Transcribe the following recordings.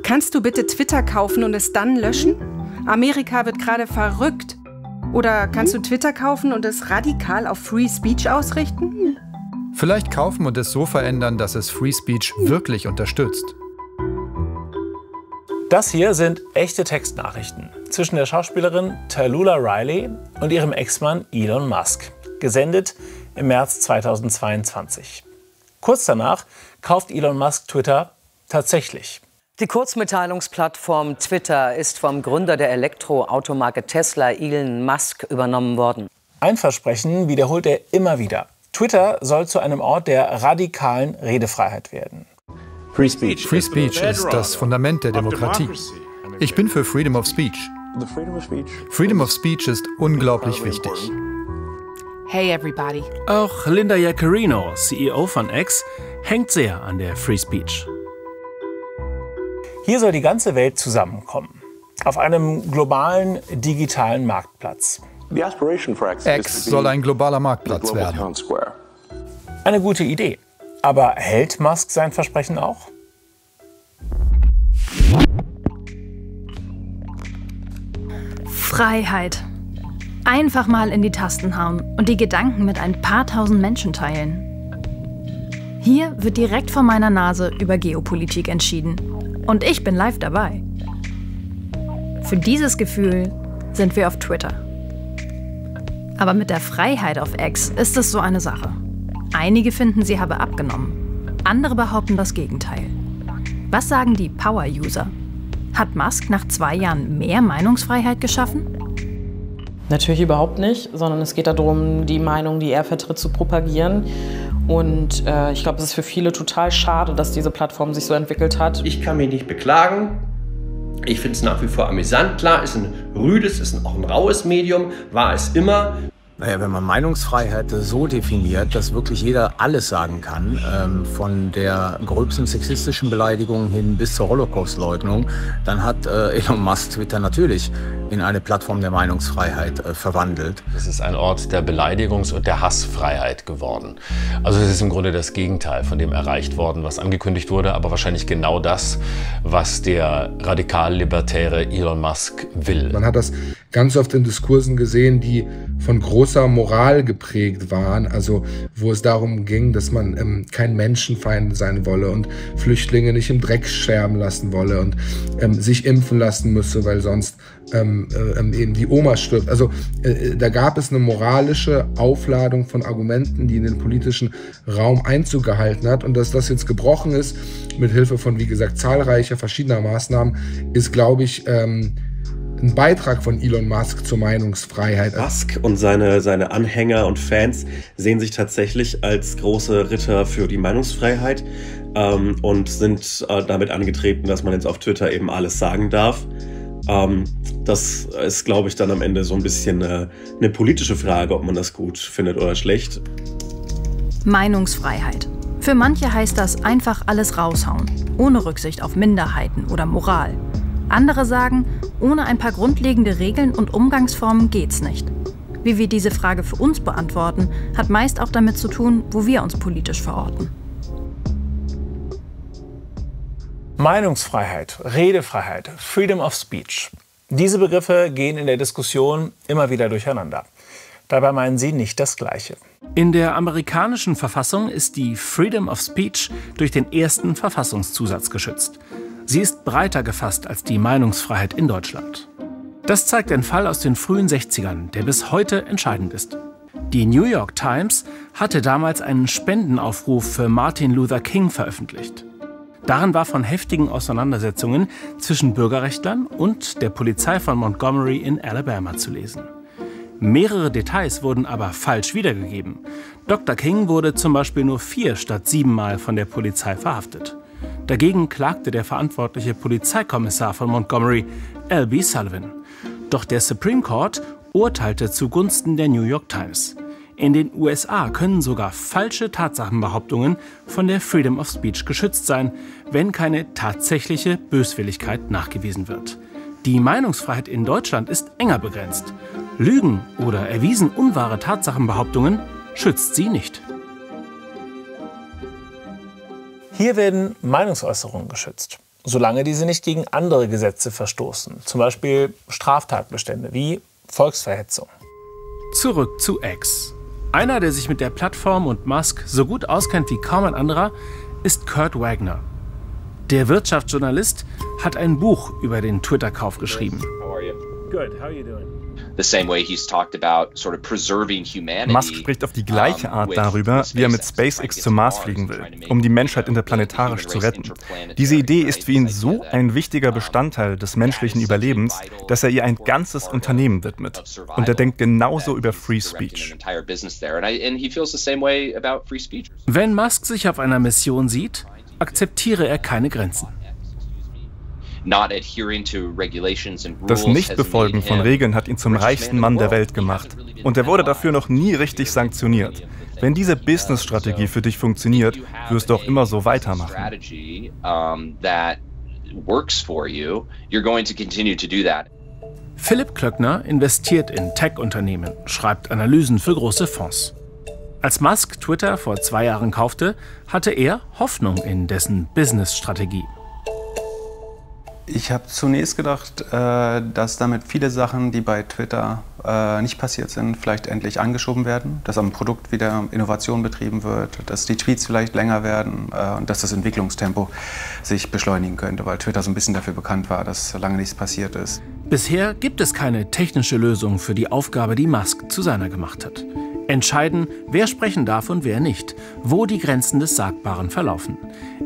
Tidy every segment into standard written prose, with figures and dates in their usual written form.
Kannst du bitte Twitter kaufen und es dann löschen? Amerika wird gerade verrückt. Oder kannst du Twitter kaufen und es radikal auf Free Speech ausrichten? Vielleicht kaufen und es so verändern, dass es Free Speech wirklich unterstützt. Das hier sind echte Textnachrichten zwischen der Schauspielerin Tallulah Riley und ihrem Ex-Mann Elon Musk, gesendet im März 2022. Kurz danach kauft Elon Musk Twitter tatsächlich. Die Kurzmitteilungsplattform Twitter ist vom Gründer der Elektroautomarke Tesla, Elon Musk, übernommen worden. Ein Versprechen wiederholt er immer wieder. Twitter soll zu einem Ort der radikalen Redefreiheit werden. Free Speech ist das Fundament der Demokratie. Ich bin für Freedom of Speech. Freedom of Speech ist unglaublich wichtig. Hey everybody. Auch Linda Yaccarino, CEO von X, hängt sehr an der Free Speech. Hier soll die ganze Welt zusammenkommen. Auf einem globalen digitalen Marktplatz. X soll ein globaler Marktplatz werden. Eine gute Idee. Aber hält Musk sein Versprechen auch? Freiheit. Einfach mal in die Tasten hauen und die Gedanken mit ein paar tausend Menschen teilen. Hier wird direkt vor meiner Nase über Geopolitik entschieden. Und ich bin live dabei. Für dieses Gefühl sind wir auf Twitter. Aber mit der Freiheit auf X ist es so eine Sache. Einige finden, sie habe abgenommen. Andere behaupten das Gegenteil. Was sagen die Power-User? Hat Musk nach 2 Jahren mehr Meinungsfreiheit geschaffen? Natürlich überhaupt nicht, sondern es geht darum, die Meinung, die er vertritt, zu propagieren. Und ich glaube, es ist für viele total schade, dass diese Plattform sich so entwickelt hat. Ich kann mich nicht beklagen. Ich finde es nach wie vor amüsant. Klar, ist ein rüdes, ist auch ein raues Medium, war es immer. Naja, wenn man Meinungsfreiheit so definiert, dass wirklich jeder alles sagen kann, von der gröbsten sexistischen Beleidigung hin bis zur Holocaust-Leugnung, dann hat Elon Musk Twitter natürlich in eine Plattform der Meinungsfreiheit verwandelt. Es ist ein Ort der Beleidigungs- und der Hassfreiheit geworden. Also es ist im Grunde das Gegenteil von dem erreicht worden, was angekündigt wurde, aber wahrscheinlich genau das, was der radikal-libertäre Elon Musk will. Man hat das ganz oft in Diskursen gesehen, die von großer Moral geprägt waren, also wo es darum ging, dass man kein Menschenfeind sein wolle und Flüchtlinge nicht im Dreck sterben lassen wolle und sich impfen lassen müsse, weil sonst eben die Oma stirbt. Also da gab es eine moralische Aufladung von Argumenten, die in den politischen Raum Einzug gehalten hat, und dass das jetzt gebrochen ist, mit Hilfe von, wie gesagt, zahlreicher verschiedener Maßnahmen, ist, glaube ich, ein Beitrag von Elon Musk zur Meinungsfreiheit. Musk und seine Anhänger und Fans sehen sich tatsächlich als große Ritter für die Meinungsfreiheit und sind damit angetreten, dass man jetzt auf Twitter eben alles sagen darf. Das ist, glaube ich, dann am Ende so ein bisschen eine politische Frage, ob man das gut findet oder schlecht. Meinungsfreiheit. Für manche heißt das einfach alles raushauen, ohne Rücksicht auf Minderheiten oder Moral. Andere sagen, ohne ein paar grundlegende Regeln und Umgangsformen geht's nicht. Wie wir diese Frage für uns beantworten, hat meist auch damit zu tun, wo wir uns politisch verorten. Meinungsfreiheit, Redefreiheit, Freedom of Speech. Diese Begriffe gehen in der Diskussion immer wieder durcheinander. Dabei meinen sie nicht das Gleiche. In der amerikanischen Verfassung ist die Freedom of Speech durch den ersten Verfassungszusatz geschützt. Sie ist breiter gefasst als die Meinungsfreiheit in Deutschland. Das zeigt ein Fall aus den frühen 60ern, der bis heute entscheidend ist. Die New York Times hatte damals einen Spendenaufruf für Martin Luther King veröffentlicht. Darin war von heftigen Auseinandersetzungen zwischen Bürgerrechtlern und der Polizei von Montgomery in Alabama zu lesen. Mehrere Details wurden aber falsch wiedergegeben. Dr. King wurde zum Beispiel nur 4 statt 7 Mal von der Polizei verhaftet. Dagegen klagte der verantwortliche Polizeikommissar von Montgomery, L.B. Sullivan. Doch der Supreme Court urteilte zugunsten der New York Times. In den USA können sogar falsche Tatsachenbehauptungen von der Freedom of Speech geschützt sein, wenn keine tatsächliche Böswilligkeit nachgewiesen wird. Die Meinungsfreiheit in Deutschland ist enger begrenzt. Lügen oder erwiesen unwahre Tatsachenbehauptungen schützt sie nicht. Hier werden Meinungsäußerungen geschützt. solange diese nicht gegen andere Gesetze verstoßen, zum Beispiel Straftatbestände wie Volksverhetzung. Zurück zu X. Einer, der sich mit der Plattform und Musk so gut auskennt wie kaum ein anderer, ist Kurt Wagner. Der Wirtschaftsjournalist hat ein Buch über den Twitter-Kauf geschrieben. Good, how are you doing? Musk spricht auf die gleiche Art darüber, wie er mit SpaceX zum Mars fliegen will, um die Menschheit interplanetarisch zu retten. Diese Idee ist für ihn so ein wichtiger Bestandteil des menschlichen Überlebens, dass er ihr ein ganzes Unternehmen widmet. Und er denkt genauso über Free Speech. Wenn Musk sich auf einer Mission sieht, akzeptiere er keine Grenzen. Das Nichtbefolgen von Regeln hat ihn zum reichsten Mann der Welt gemacht. Und er wurde dafür noch nie richtig sanktioniert. Wenn diese Business-Strategie für dich funktioniert, wirst du auch immer so weitermachen. Philipp Klöckner investiert in Tech-Unternehmen, schreibt Analysen für große Fonds. Als Musk Twitter vor 2 Jahren kaufte, hatte er Hoffnung in dessen Business-Strategie. Ich habe zunächst gedacht, dass damit viele Sachen, die bei Twitter nicht passiert sind, vielleicht endlich angeschoben werden, dass am Produkt wieder Innovation betrieben wird, dass die Tweets vielleicht länger werden und dass das Entwicklungstempo sich beschleunigen könnte, weil Twitter so ein bisschen dafür bekannt war, dass lange nichts passiert ist. Bisher gibt es keine technische Lösung für die Aufgabe, die Musk zu seiner gemacht hat. Entscheiden, wer sprechen darf und wer nicht, wo die Grenzen des Sagbaren verlaufen.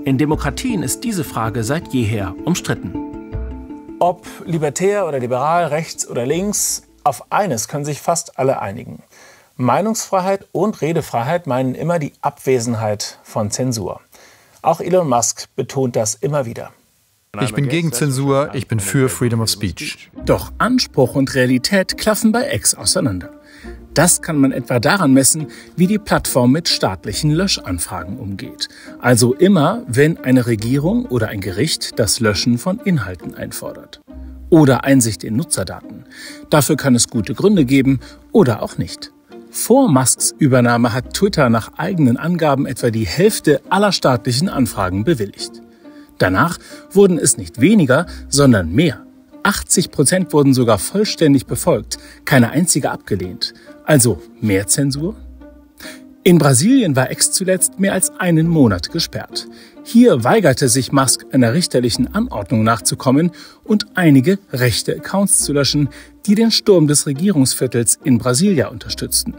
In Demokratien ist diese Frage seit jeher umstritten. Ob libertär oder liberal, rechts oder links, auf eines können sich fast alle einigen. Meinungsfreiheit und Redefreiheit meinen immer die Abwesenheit von Zensur. Auch Elon Musk betont das immer wieder. Ich bin gegen Zensur, ich bin für Freedom of Speech. Doch Anspruch und Realität klaffen bei X auseinander. Das kann man etwa daran messen, wie die Plattform mit staatlichen Löschanfragen umgeht. Also immer, wenn eine Regierung oder ein Gericht das Löschen von Inhalten einfordert. Oder Einsicht in Nutzerdaten. Dafür kann es gute Gründe geben oder auch nicht. Vor Musks Übernahme hat Twitter nach eigenen Angaben etwa die Hälfte aller staatlichen Anfragen bewilligt. Danach wurden es nicht weniger, sondern mehr. 80% wurden sogar vollständig befolgt, keine einzige abgelehnt. Also mehr Zensur? In Brasilien war X zuletzt mehr als 1 Monat gesperrt. Hier weigerte sich Musk, einer richterlichen Anordnung nachzukommen und einige rechte Accounts zu löschen, die den Sturm des Regierungsviertels in Brasilia unterstützten.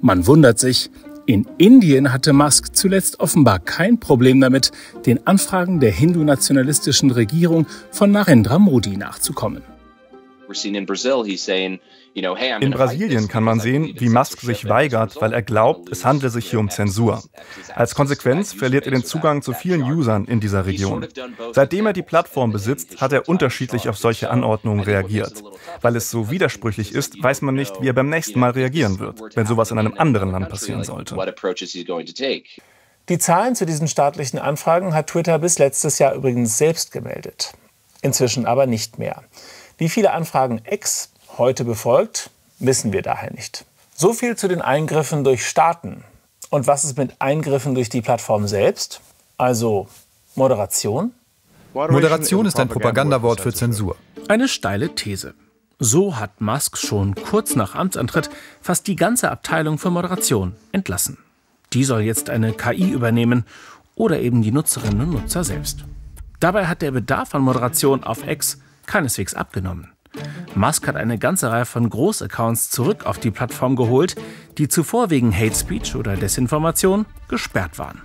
Man wundert sich, in Indien hatte Musk zuletzt offenbar kein Problem damit, den Anfragen der hindu-nationalistischen Regierung von Narendra Modi nachzukommen. In Brasilien kann man sehen, wie Musk sich weigert, weil er glaubt, es handle sich hier um Zensur. Als Konsequenz verliert er den Zugang zu vielen Usern in dieser Region. Seitdem er die Plattform besitzt, hat er unterschiedlich auf solche Anordnungen reagiert. Weil es so widersprüchlich ist, weiß man nicht, wie er beim nächsten Mal reagieren wird, wenn sowas in einem anderen Land passieren sollte. Die Zahlen zu diesen staatlichen Anfragen hat Twitter bis letztes Jahr übrigens selbst gemeldet. Inzwischen aber nicht mehr. Wie viele Anfragen X heute befolgt, wissen wir daher nicht. So viel zu den Eingriffen durch Staaten. Und was ist mit Eingriffen durch die Plattform selbst? Also Moderation? Moderation ist ein Propagandawort für Zensur. Eine steile These. So hat Musk schon kurz nach Amtsantritt fast die ganze Abteilung für Moderation entlassen. Die soll jetzt eine KI übernehmen oder eben die Nutzerinnen und Nutzer selbst. Dabei hat der Bedarf an Moderation auf X keineswegs abgenommen. Musk hat eine ganze Reihe von Großaccounts zurück auf die Plattform geholt, die zuvor wegen Hate Speech oder Desinformation gesperrt waren.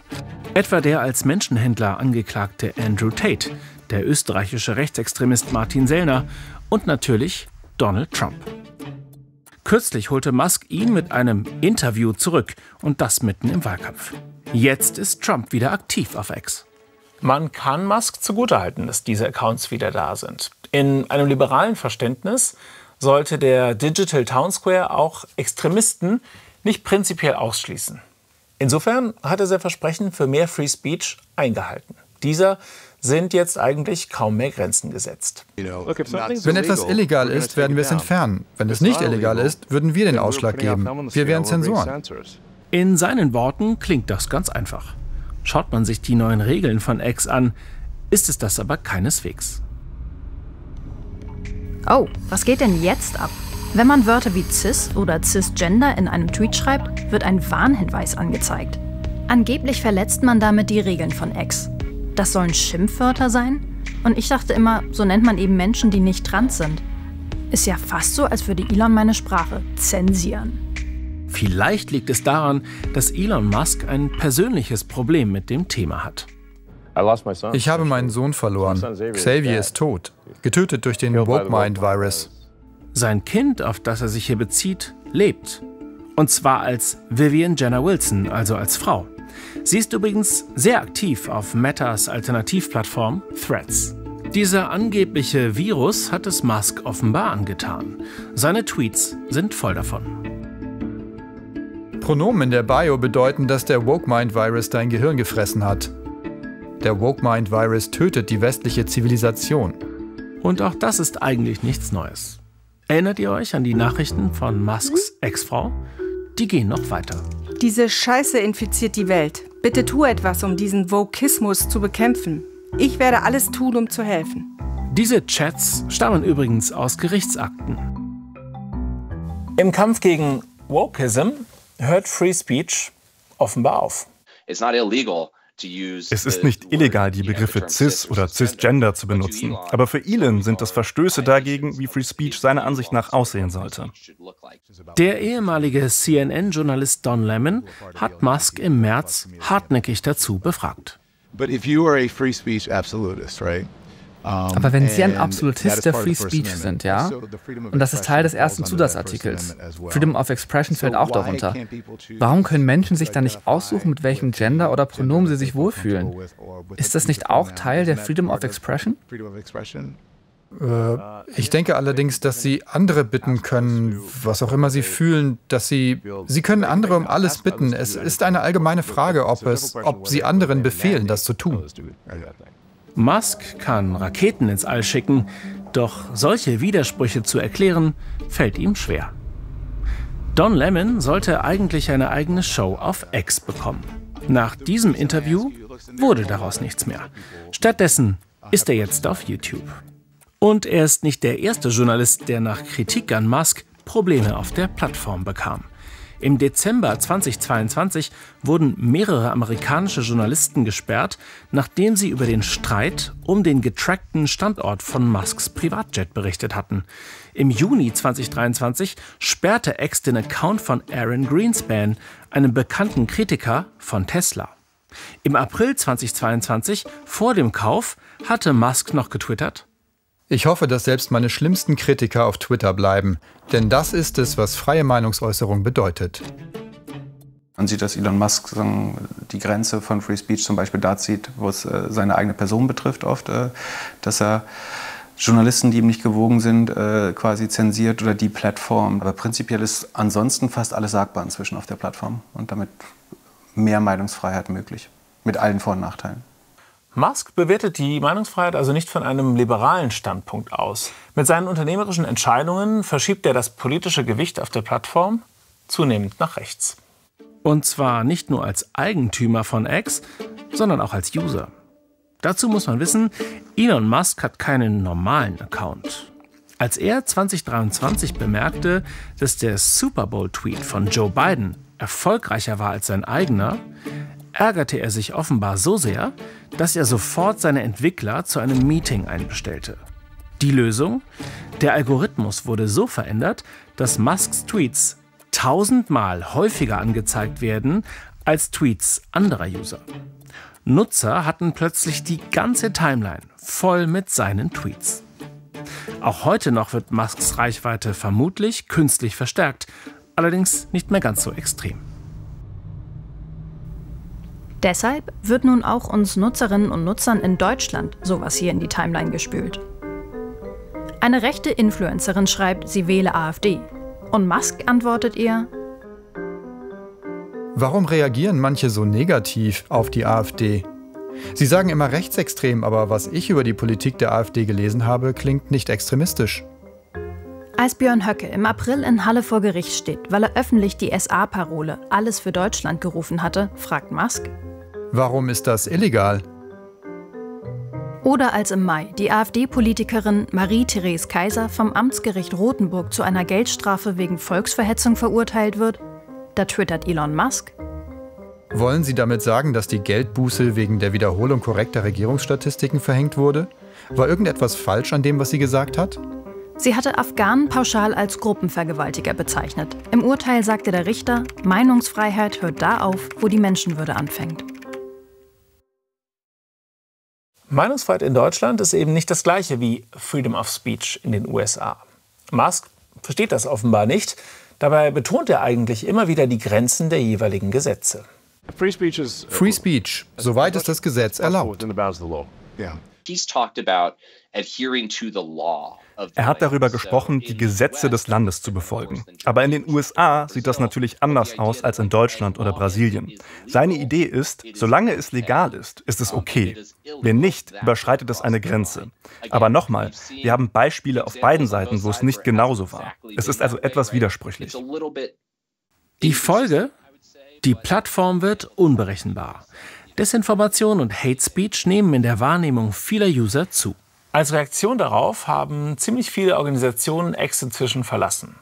Etwa der als Menschenhändler angeklagte Andrew Tate, der österreichische Rechtsextremist Martin Sellner und natürlich Donald Trump. Kürzlich holte Musk ihn mit einem Interview zurück und das mitten im Wahlkampf. Jetzt ist Trump wieder aktiv auf X. Man kann Musk zugutehalten, dass diese Accounts wieder da sind. In einem liberalen Verständnis sollte der Digital Town Square auch Extremisten nicht prinzipiell ausschließen. Insofern hat er sein Versprechen für mehr Free Speech eingehalten. Dieser sind jetzt eigentlich kaum mehr Grenzen gesetzt. Wenn etwas illegal ist, werden wir es entfernen. Wenn es nicht illegal ist, würden wir den Ausschlag geben. Wir wären Zensoren. In seinen Worten klingt das ganz einfach. Schaut man sich die neuen Regeln von X an, ist es das aber keineswegs. Oh, was geht denn jetzt ab? Wenn man Wörter wie cis oder cisgender in einem Tweet schreibt, wird ein Warnhinweis angezeigt. Angeblich verletzt man damit die Regeln von X. Das sollen Schimpfwörter sein? Und ich dachte immer, so nennt man eben Menschen, die nicht trans sind. Ist ja fast so, als würde Elon meine Sprache zensieren. Vielleicht liegt es daran, dass Elon Musk ein persönliches Problem mit dem Thema hat. Ich habe meinen Sohn verloren. Xavier ist tot, getötet durch den Woke-Mind-Virus. Sein Kind, auf das er sich hier bezieht, lebt. Und zwar als Vivian Jenner Wilson, also als Frau. Sie ist übrigens sehr aktiv auf Metas Alternativplattform Threads. Dieser angebliche Virus hat es Musk offenbar angetan. Seine Tweets sind voll davon. Pronomen in der Bio bedeuten, dass der Woke-Mind-Virus dein Gehirn gefressen hat. Der Woke-Mind-Virus tötet die westliche Zivilisation. Und auch das ist eigentlich nichts Neues. Erinnert ihr euch an die Nachrichten von Musks Ex-Frau? Die gehen noch weiter. Diese Scheiße infiziert die Welt. Bitte tu etwas, um diesen Wokismus zu bekämpfen. Ich werde alles tun, um zu helfen. Diese Chats stammen übrigens aus Gerichtsakten. Im Kampf gegen Wokeism hört Free Speech offenbar auf. Es ist nicht illegal, die Begriffe cis oder cisgender zu benutzen. Aber für Elon sind das Verstöße dagegen, wie Free Speech seiner Ansicht nach aussehen sollte. Der ehemalige CNN-Journalist Don Lemon hat Musk im März hartnäckig dazu befragt. Aber wenn Sie ein Absolutist der Free Speech sind, ja, und das ist Teil des ersten Zusatzartikels, Freedom of Expression fällt auch darunter, warum können Menschen sich dann nicht aussuchen, mit welchem Gender oder Pronomen sie sich wohlfühlen? Ist das nicht auch Teil der Freedom of Expression? Ich denke allerdings, dass Sie andere bitten können, was auch immer Sie fühlen, dass Sie können andere um alles bitten. Es ist eine allgemeine Frage, ob Sie anderen befehlen, das zu tun. Musk kann Raketen ins All schicken, doch solche Widersprüche zu erklären, fällt ihm schwer. Don Lemon sollte eigentlich eine eigene Show auf X bekommen. Nach diesem Interview wurde daraus nichts mehr. Stattdessen ist er jetzt auf YouTube. Und er ist nicht der erste Journalist, der nach Kritik an Musk Probleme auf der Plattform bekam. Im Dezember 2022 wurden mehrere amerikanische Journalisten gesperrt, nachdem sie über den Streit um den getrackten Standort von Musks Privatjet berichtet hatten. Im Juni 2023 sperrte X den Account von Aaron Greenspan, einem bekannten Kritiker von Tesla. Im April 2022, vor dem Kauf, hatte Musk noch getwittert: Ich hoffe, dass selbst meine schlimmsten Kritiker auf Twitter bleiben, denn das ist es, was freie Meinungsäußerung bedeutet. Man sieht, dass Elon Musk die Grenze von Free Speech zum Beispiel da zieht, wo es seine eigene Person betrifft oft, dass er Journalisten, die ihm nicht gewogen sind, quasi zensiert oder die Plattform. Aber prinzipiell ist ansonsten fast alles sagbar inzwischen auf der Plattform und damit mehr Meinungsfreiheit möglich, mit allen Vor- und Nachteilen. Musk bewertet die Meinungsfreiheit also nicht von einem liberalen Standpunkt aus. Mit seinen unternehmerischen Entscheidungen verschiebt er das politische Gewicht auf der Plattform zunehmend nach rechts. Und zwar nicht nur als Eigentümer von X, sondern auch als User. Dazu muss man wissen, Elon Musk hat keinen normalen Account. Als er 2023 bemerkte, dass der Super Bowl-Tweet von Joe Biden erfolgreicher war als sein eigener, ärgerte er sich offenbar so sehr, dass er sofort seine Entwickler zu einem Meeting einbestellte. Die Lösung? Der Algorithmus wurde so verändert, dass Musks Tweets 1000-mal häufiger angezeigt werden als Tweets anderer User. Nutzer hatten plötzlich die ganze Timeline voll mit seinen Tweets. Auch heute noch wird Musks Reichweite vermutlich künstlich verstärkt, allerdings nicht mehr ganz so extrem. Deshalb wird nun auch uns Nutzerinnen und Nutzern in Deutschland sowas hier in die Timeline gespült. Eine rechte Influencerin schreibt, sie wähle AfD. Und Musk antwortet ihr: Warum reagieren manche so negativ auf die AfD? Sie sagen immer rechtsextrem, aber was ich über die Politik der AfD gelesen habe, klingt nicht extremistisch. Als Björn Höcke im April in Halle vor Gericht steht, weil er öffentlich die SA-Parole „Alles für Deutschland" gerufen hatte, fragt Musk: Warum ist das illegal? Oder als im Mai die AfD-Politikerin Marie-Therese Kaiser vom Amtsgericht Rothenburg zu einer Geldstrafe wegen Volksverhetzung verurteilt wird, da twittert Elon Musk: Wollen Sie damit sagen, dass die Geldbuße wegen der Wiederholung korrekter Regierungsstatistiken verhängt wurde? War irgendetwas falsch an dem, was sie gesagt hat? Sie hatte Afghanen pauschal als Gruppenvergewaltiger bezeichnet. Im Urteil sagte der Richter, Meinungsfreiheit hört da auf, wo die Menschenwürde anfängt. Meinungsfreiheit in Deutschland ist eben nicht das gleiche wie Freedom of Speech in den USA. Musk versteht das offenbar nicht. Dabei betont er eigentlich immer wieder die Grenzen der jeweiligen Gesetze. Free Speech, soweit es das Gesetz erlaubt. Er hat darüber gesprochen, die Gesetze des Landes zu befolgen. Aber in den USA sieht das natürlich anders aus als in Deutschland oder Brasilien. Seine Idee ist, solange es legal ist, ist es okay. Wenn nicht, überschreitet es eine Grenze. Aber nochmal, wir haben Beispiele auf beiden Seiten, wo es nicht genauso war. Es ist also etwas widersprüchlich. Die Folge? Die Plattform wird unberechenbar. Desinformation und Hate Speech nehmen in der Wahrnehmung vieler User zu. Als Reaktion darauf haben ziemlich viele Organisationen X inzwischen verlassen.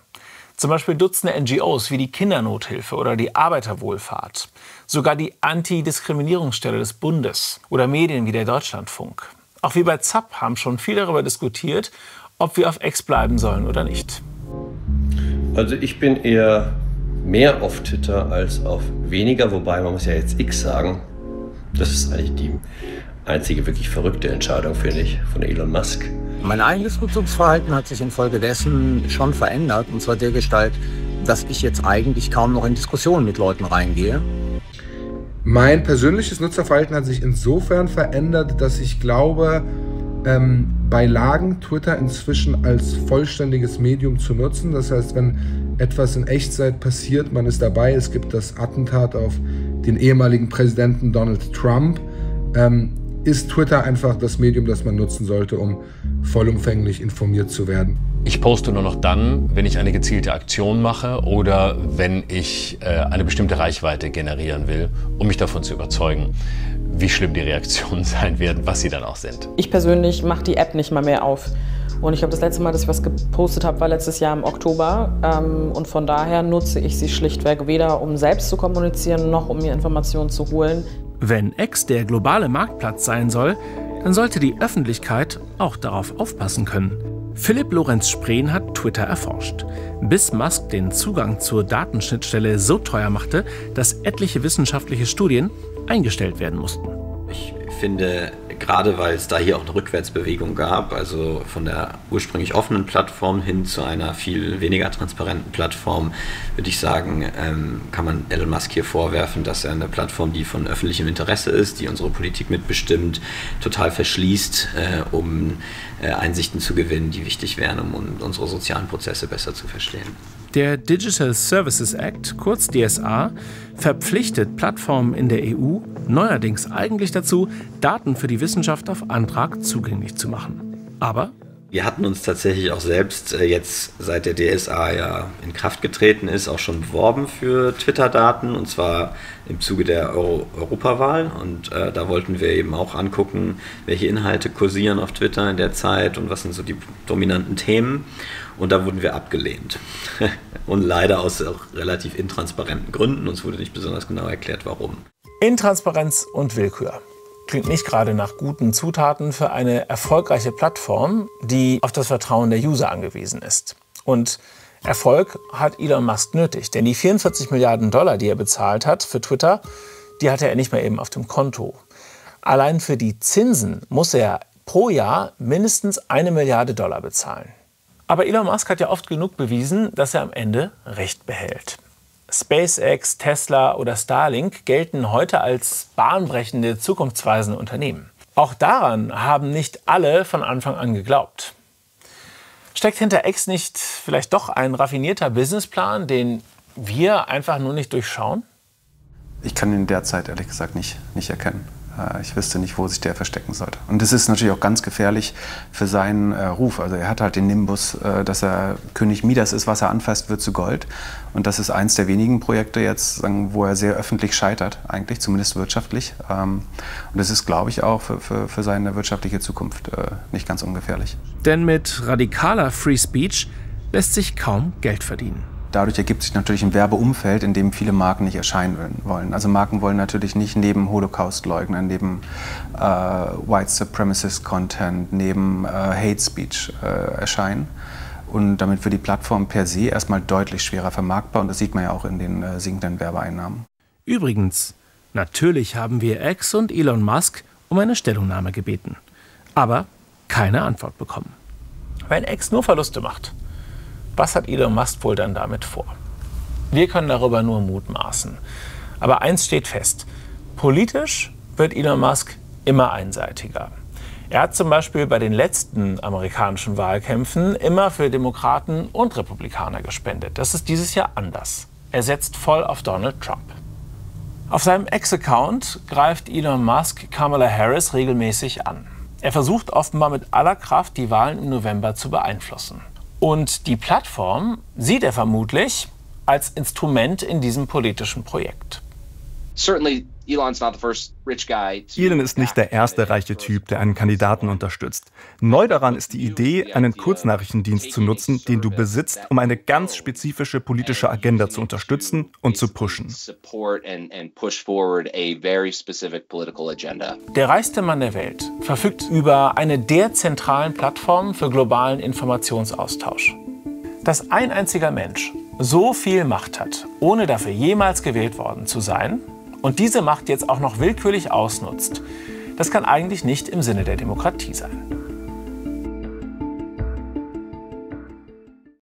Zum Beispiel Dutzende NGOs wie die Kindernothilfe oder die Arbeiterwohlfahrt. Sogar die Antidiskriminierungsstelle des Bundes oder Medien wie der Deutschlandfunk. Auch wie bei ZAP haben schon viele darüber diskutiert, ob wir auf X bleiben sollen oder nicht. Also ich bin eher mehr auf Twitter als auf weniger, wobei man muss ja jetzt X sagen. Das ist eigentlich die einzige wirklich verrückte Entscheidung, finde ich, von Elon Musk. Mein eigenes Nutzungsverhalten hat sich infolgedessen schon verändert. Und zwar dergestalt, dass ich jetzt eigentlich kaum noch in Diskussionen mit Leuten reingehe. Mein persönliches Nutzerverhalten hat sich insofern verändert, dass ich glaube, bei Lagen Twitter inzwischen als vollständiges Medium zu nutzen. Das heißt, wenn etwas in Echtzeit passiert, man ist dabei. Es gibt das Attentat auf den ehemaligen Präsidenten Donald Trump. Ist Twitter einfach das Medium, das man nutzen sollte, um vollumfänglich informiert zu werden? Ich poste nur noch dann, wenn ich eine gezielte Aktion mache oder wenn ich eine bestimmte Reichweite generieren will, um mich davon zu überzeugen, wie schlimm die Reaktionen sein werden, was sie dann auch sind. Ich persönlich mache die App nicht mal mehr auf. Und ich glaube, das letzte Mal, dass ich was gepostet habe, war letztes Jahr im Oktober. Und von daher nutze ich sie schlichtweg weder, um selbst zu kommunizieren, noch um mir Informationen zu holen. Wenn X der globale Marktplatz sein soll, dann sollte die Öffentlichkeit auch darauf aufpassen können. Philipp Lorenz Spreen hat Twitter erforscht, bis Musk den Zugang zur Datenschnittstelle so teuer machte, dass etliche wissenschaftliche Studien eingestellt werden mussten. Ich finde, gerade weil es da hier auch eine Rückwärtsbewegung gab, also von der ursprünglich offenen Plattform hin zu einer viel weniger transparenten Plattform, würde ich sagen, kann man Elon Musk hier vorwerfen, dass er eine Plattform, die von öffentlichem Interesse ist, die unsere Politik mitbestimmt, total verschließt, um Einsichten zu gewinnen, die wichtig wären, um unsere sozialen Prozesse besser zu verstehen. Der Digital Services Act, kurz DSA, verpflichtet Plattformen in der EU neuerdings eigentlich dazu, Daten für die Wissenschaft auf Antrag zugänglich zu machen. Aber wir hatten uns tatsächlich auch selbst jetzt, seit der DSA ja in Kraft getreten ist, auch schon beworben für Twitter-Daten, und zwar im Zuge der Europawahl. Und da wollten wir eben auch angucken, welche Inhalte kursieren auf Twitter in der Zeit und was sind so die dominanten Themen. Und da wurden wir abgelehnt. Und leider aus auch relativ intransparenten Gründen. Uns wurde nicht besonders genau erklärt, warum. Intransparenz und Willkür. Klingt nicht gerade nach guten Zutaten für eine erfolgreiche Plattform, die auf das Vertrauen der User angewiesen ist. Und Erfolg hat Elon Musk nötig, denn die 44 Milliarden $, die er bezahlt hat für Twitter, die hatte er nicht mehr eben auf dem Konto. Allein für die Zinsen muss er pro Jahr mindestens $1 Milliarde bezahlen. Aber Elon Musk hat ja oft genug bewiesen, dass er am Ende Recht behält. SpaceX, Tesla oder Starlink gelten heute als bahnbrechende, zukunftsweisende Unternehmen. Auch daran haben nicht alle von Anfang an geglaubt. Steckt hinter X nicht vielleicht doch ein raffinierter Businessplan, den wir einfach nur nicht durchschauen? Ich kann ihn derzeit ehrlich gesagt nicht erkennen. Ich wüsste nicht, wo sich der verstecken sollte. Und das ist natürlich auch ganz gefährlich für seinen Ruf. Also er hat halt den Nimbus, dass er König Midas ist, was er anfasst, wird zu Gold. Und das ist eins der wenigen Projekte jetzt, wo er sehr öffentlich scheitert, eigentlich, zumindest wirtschaftlich. Und das ist, glaube ich, auch für seine wirtschaftliche Zukunft nicht ganz ungefährlich. Denn mit radikaler Free Speech lässt sich kaum Geld verdienen. Dadurch ergibt sich natürlich ein Werbeumfeld, in dem viele Marken nicht erscheinen wollen. Also Marken wollen natürlich nicht neben Holocaust-Leugnern, neben White Supremacist-Content, neben Hate Speech erscheinen. Und damit wird die Plattform per se erstmal deutlich schwerer vermarktbar. Und das sieht man ja auch in den sinkenden Werbeeinnahmen. Übrigens, natürlich haben wir X und Elon Musk um eine Stellungnahme gebeten. Aber keine Antwort bekommen. Wenn X nur Verluste macht, was hat Elon Musk wohl dann damit vor? Wir können darüber nur mutmaßen. Aber eins steht fest. Politisch wird Elon Musk immer einseitiger. Er hat zum Beispiel bei den letzten amerikanischen Wahlkämpfen immer für Demokraten und Republikaner gespendet. Das ist dieses Jahr anders. Er setzt voll auf Donald Trump. Auf seinem X-Account greift Elon Musk Kamala Harris regelmäßig an. Er versucht offenbar mit aller Kraft, die Wahlen im November zu beeinflussen. Und die Plattform sieht er vermutlich als Instrument in diesem politischen Projekt. Elon ist nicht der erste reiche Typ, der einen Kandidaten unterstützt. Neu daran ist die Idee, einen Kurznachrichtendienst zu nutzen, den du besitzt, um eine ganz spezifische politische Agenda zu unterstützen und zu pushen. Der reichste Mann der Welt verfügt über eine der zentralen Plattformen für globalen Informationsaustausch. Dass ein einziger Mensch so viel Macht hat, ohne dafür jemals gewählt worden zu sein, und diese Macht jetzt auch noch willkürlich ausnutzt, das kann eigentlich nicht im Sinne der Demokratie sein.